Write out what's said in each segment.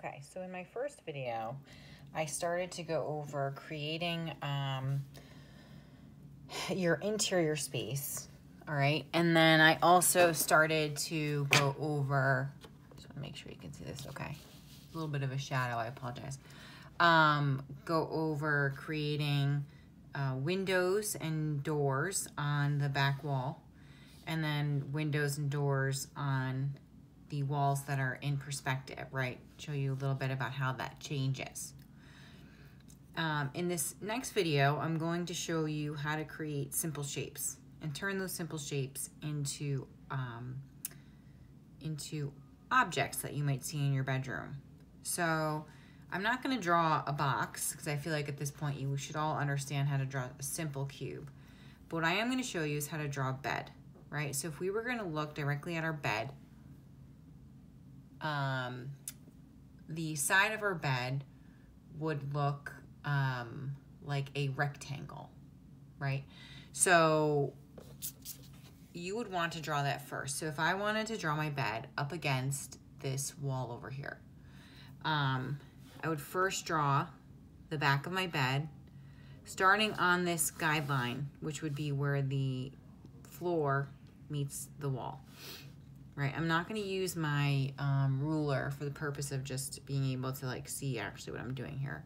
Okay, so in my first video, I started to go over creating your interior space, all right? And then I also started to go over, just want to make sure you can see this okay. A little bit of a shadow, I apologize. Go over creating windows and doors on the back wall, and then windows and doors on the walls that are in perspective, right? Show you a little bit about how that changes. In this next video, I'm going to show you how to create simple shapes and turn those simple shapes into objects that you might see in your bedroom. So I'm not going to draw a box because I feel like at this point you should all understand how to draw a simple cube. But what I am going to show you is how to draw a bed, right? So if we were going to look directly at our bed, the side of our bed would look like a rectangle, right? So you would want to draw that first. So if I wanted to draw my bed up against this wall over here, I would first draw the back of my bed, starting on this guideline, which would be where the floor meets the wall. Right, I'm not going to use my ruler for the purpose of just being able to like see actually what I'm doing here.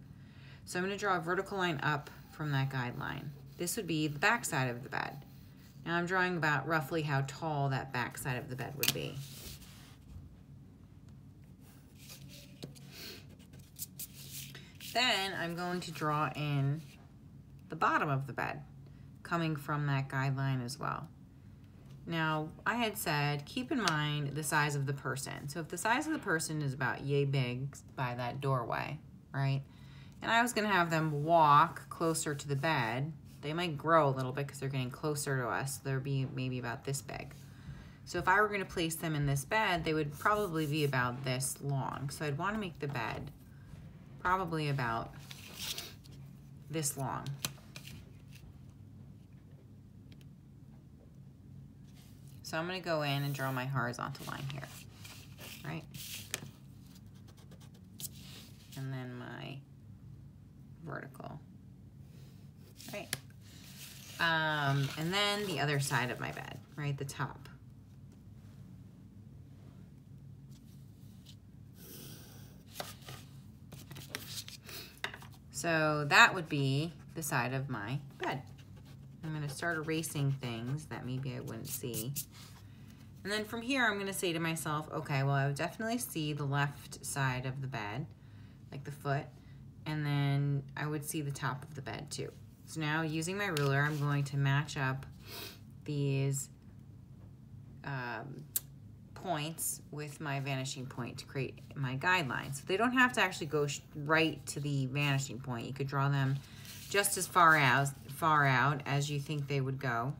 So I'm going to draw a vertical line up from that guideline. This would be the back side of the bed. Now I'm drawing about roughly how tall that back side of the bed would be. Then I'm going to draw in the bottom of the bed, coming from that guideline as well. Now, I had said, keep in mind the size of the person. So if the size of the person is about yay big by that doorway, right? And I was going to have them walk closer to the bed. They might grow a little bit because they're getting closer to us. They'll be maybe about this big. So if I were going to place them in this bed, they would probably be about this long. So I'd want to make the bed probably about this long. So I'm going to go in and draw my horizontal line here, right? And then my vertical, right? And then the other side of my bed, right? The top. So that would be the side of my bed. I'm going to start erasing things that maybe I wouldn't see. And then from here, I'm going to say to myself, okay, well, I would definitely see the left side of the bed, like the foot, and then I would see the top of the bed too. So now using my ruler, I'm going to match up these points with my vanishing point to create my guidelines. So they don't have to actually go right to the vanishing point. You could draw them just as far out as you think they would go.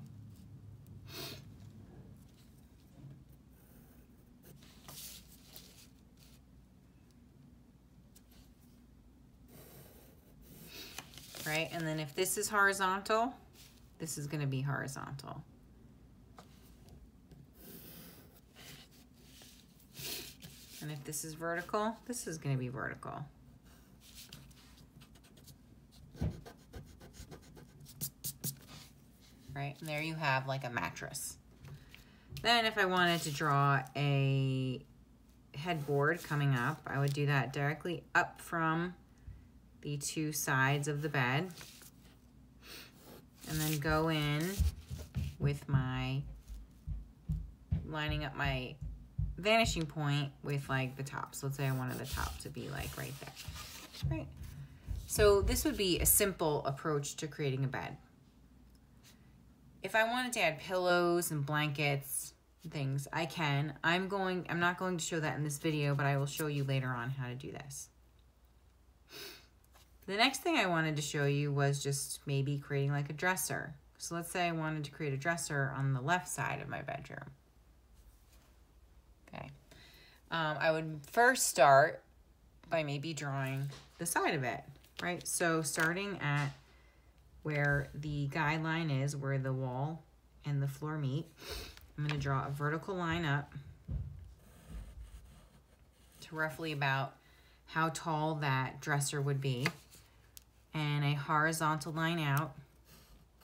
Right, and then if this is horizontal, this is going to be horizontal. And if this is vertical, this is going to be vertical. Right, and there you have like a mattress. Then if I wanted to draw a headboard coming up, I would do that directly up from the two sides of the bed, and then go in with my, lining up my vanishing point with like the top. So let's say I wanted the top to be like right there, right? So this would be a simple approach to creating a bed. If I wanted to add pillows and blankets, things, I can. I'm not going to show that in this video, but I will show you later on how to do this. The next thing I wanted to show you was just maybe creating like a dresser. So let's say I wanted to create a dresser on the left side of my bedroom. Okay. I would first start by maybe drawing the side of it, right? So starting at where the guideline is, where the wall and the floor meet, I'm going to draw a vertical line up to roughly about how tall that dresser would be, and a horizontal line out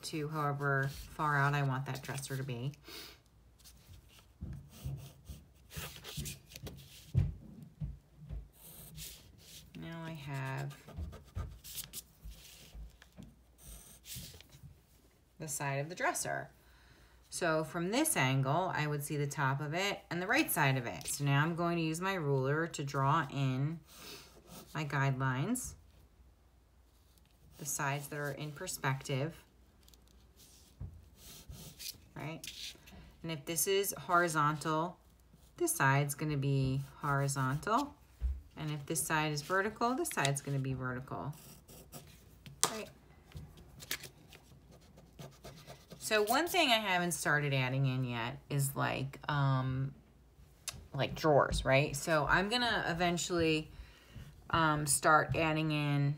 to however far out I want that dresser to be. Now I have the side of the dresser. So from this angle, I would see the top of it and the right side of it. So now I'm going to use my ruler to draw in my guidelines, the sides that are in perspective, right? And if this is horizontal, this side's going to be horizontal. And if this side is vertical, this side's going to be vertical, right? So one thing I haven't started adding in yet is like drawers, right? So I'm gonna eventually start adding in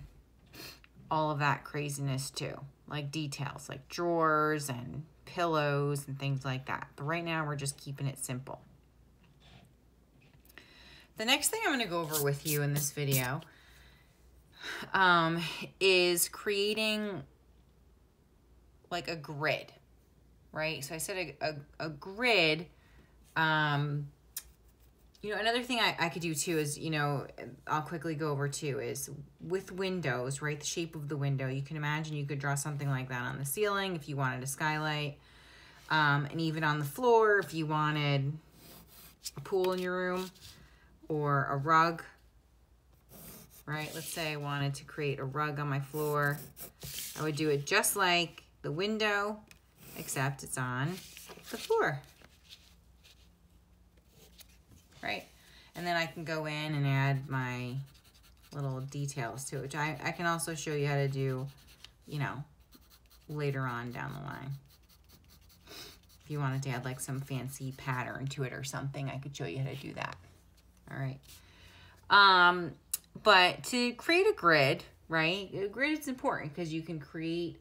all of that craziness too, like details, like drawers and pillows and things like that. But right now we're just keeping it simple. The next thing I'm gonna go over with you in this video is creating like a grid, right? So I said a grid. You know, another thing I could do too is, you know, I'll quickly go over too, is with windows, right? The shape of the window. You can imagine you could draw something like that on the ceiling if you wanted a skylight. And even on the floor if you wanted a pool in your room or a rug, right? Let's say I wanted to create a rug on my floor. I would do it just like the window, except it's on the floor, right? And then I can go in and add my little details to it, which I can also show you how to do, you know, later on down the line. If you wanted to add like some fancy pattern to it or something, I could show you how to do that. All right. But to create a grid, right? A grid is important because you can create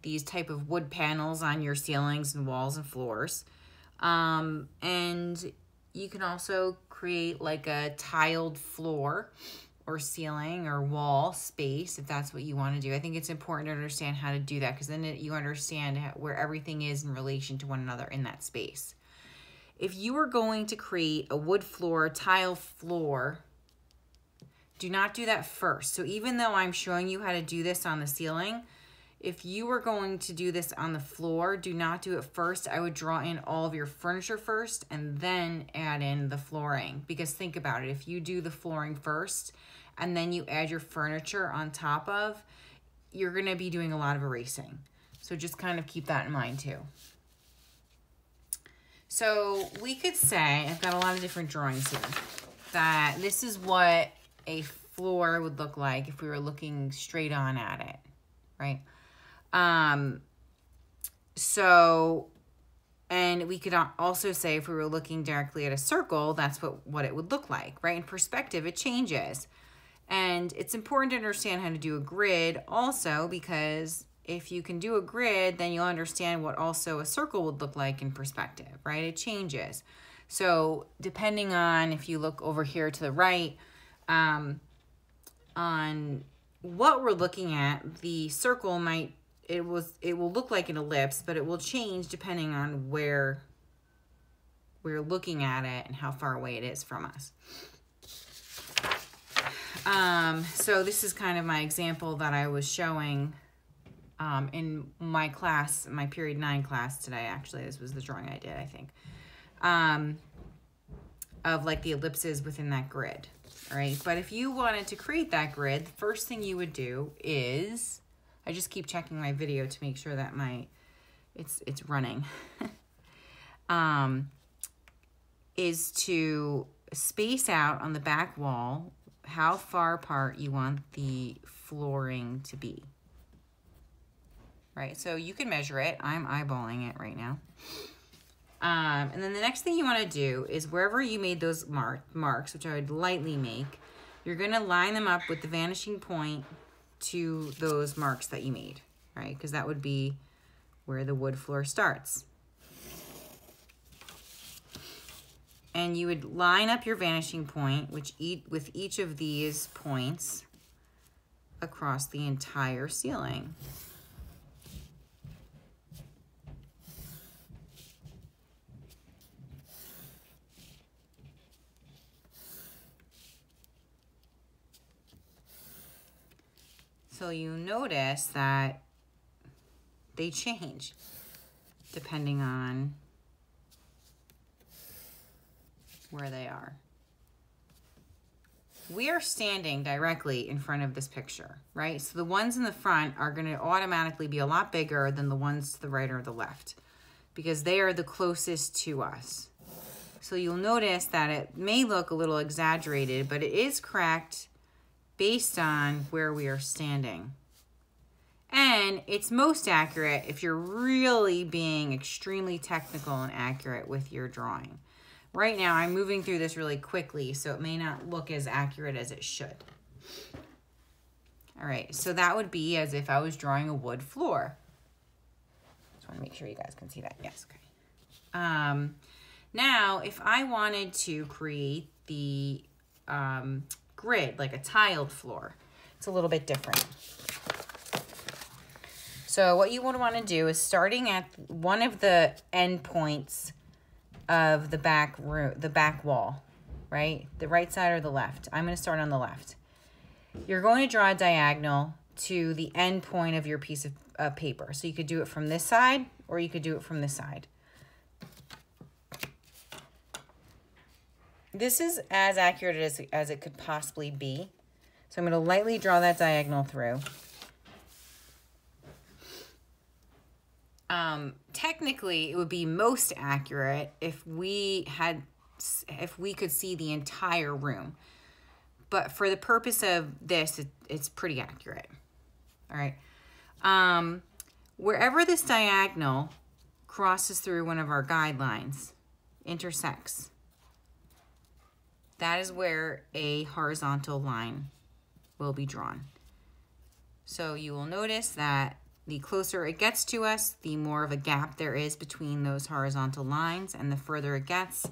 these type of wood panels on your ceilings and walls and floors. And you can also create like a tiled floor or ceiling or wall space if that's what you want to do. I think it's important to understand how to do that because then you understand where everything is in relation to one another in that space. If you are going to create a wood floor, tile floor, do not do that first. So even though I'm showing you how to do this on the ceiling, if you were going to do this on the floor, do not do it first. I would draw in all of your furniture first and then add in the flooring. Because think about it, if you do the flooring first and then you add your furniture on top of, you're gonna be doing a lot of erasing. So just kind of keep that in mind too. So we could say, I've got a lot of different drawings here, that this is what a floor would look like if we were looking straight on at it, right? So, and we could also say if we were looking directly at a circle, that's what it would look like, right? In perspective, it changes. And it's important to understand how to do a grid also, because if you can do a grid, then you'll understand what also a circle would look like in perspective, right? It changes. So depending on if you look over here to the right, on what we're looking at, the circle it will look like an ellipse, but it will change depending on where we're looking at it and how far away it is from us. So this is kind of my example that I was showing in my class, my period 9 class today. Actually, this was the drawing I did, I think, of like the ellipses within that grid. All right, but if you wanted to create that grid, the first thing you would do is, I just keep checking my video to make sure that it's running, is to space out on the back wall how far apart you want the flooring to be. Right, so you can measure it. I'm eyeballing it right now. And then the next thing you want to do is wherever you made those marks, which I would lightly make, you're going to line them up with the vanishing point to those marks that you made, right? Because that would be where the wood floor starts. And you would line up your vanishing point, with each of these points across the entire ceiling. So you notice that they change depending on where they are. We are standing directly in front of this picture, right? So the ones in the front are going to automatically be a lot bigger than the ones to the right or the left because they are the closest to us. So you'll notice that it may look a little exaggerated, but it is correct based on where we are standing. And it's most accurate if you're really being extremely technical and accurate with your drawing. Right now, I'm moving through this really quickly, so it may not look as accurate as it should. All right, so that would be as if I was drawing a wood floor. Just want to make sure you guys can see that. Yes, okay. Now, if I wanted to create the grid, like a tiled floor, it's a little bit different. So what you would want to do is starting at one of the end points of the back wall, right? The right side or the left. I'm going to start on the left. You're going to draw a diagonal to the end point of your piece of paper. So you could do it from this side or you could do it from this side. This is as accurate as it could possibly be. So I'm going to lightly draw that diagonal through. Technically, it would be most accurate if we could see the entire room. But for the purpose of this, it's pretty accurate. All right. Wherever this diagonal crosses through one of our guidelines, intersects, that is where a horizontal line will be drawn. So you will notice that the closer it gets to us, the more of a gap there is between those horizontal lines, and the further it gets,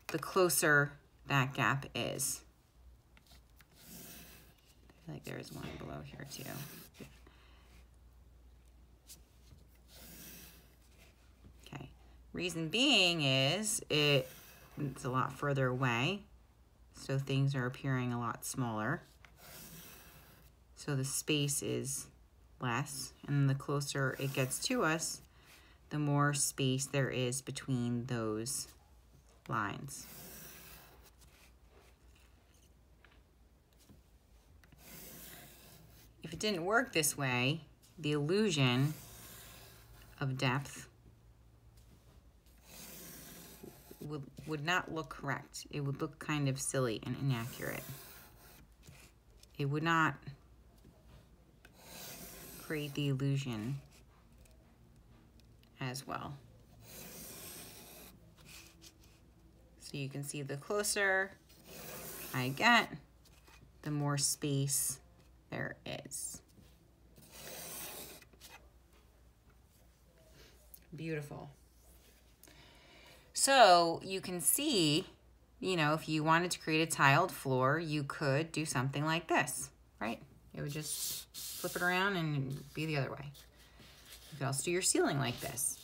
the closer that gap is. I feel like there's one below here too. Okay, reason being is it's a lot further away, so things are appearing a lot smaller. So the space is less, and the closer it gets to us, the more space there is between those lines. If it didn't work this way, the illusion of depth would not look correct. It would look kind of silly and inaccurate. It would not create the illusion as well. So you can see the closer I get, the more space there is. Beautiful. So you can see, you know, if you wanted to create a tiled floor, you could do something like this, right? It would just flip it around and be the other way. You could also do your ceiling like this.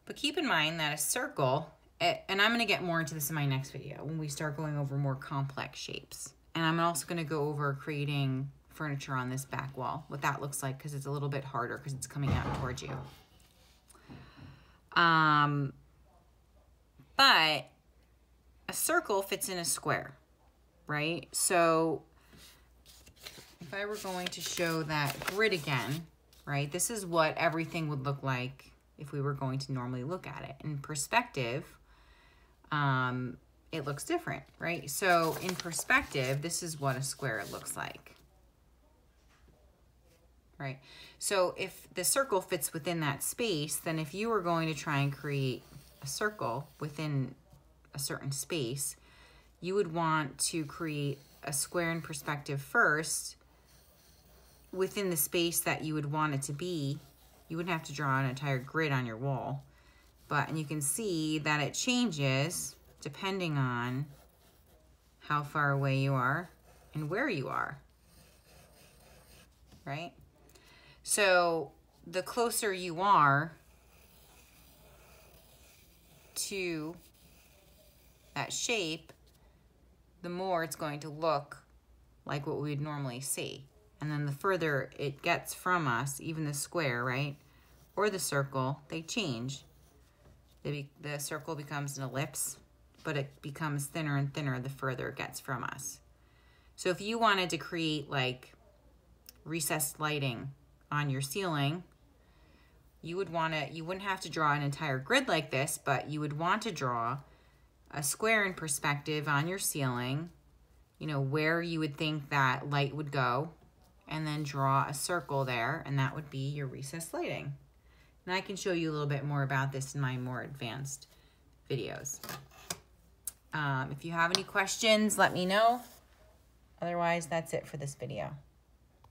But keep in mind that a circle, and I'm going to get more into this in my next video when we start going over more complex shapes. And I'm also going to go over creating furniture on this back wall, what that looks like, because it's a little bit harder because it's coming out towards you. But a circle fits in a square, right? So if I were going to show that grid again, right, this is what everything would look like if we were going to normally look at it. In perspective, it looks different, right? So in perspective, this is what a square looks like, right? So if the circle fits within that space, then if you were going to try and create a circle within a certain space, you would want to create a square in perspective first within the space that you would want it to be. You wouldn't have to draw an entire grid on your wall, and you can see that it changes depending on how far away you are and where you are, right? So the closer you are to that shape, the more it's going to look like what we would normally see. And then the further it gets from us, even the square, right, or the circle, they change. The circle becomes an ellipse, but it becomes thinner and thinner the further it gets from us. So if you wanted to create like recessed lighting on your ceiling, you wouldn't have to draw an entire grid like this, but you would want to draw a square in perspective on your ceiling, you know, where you would think that light would go, and then draw a circle there, and that would be your recessed lighting. And I can show you a little bit more about this in my more advanced videos. If you have any questions, let me know. Otherwise, that's it for this video.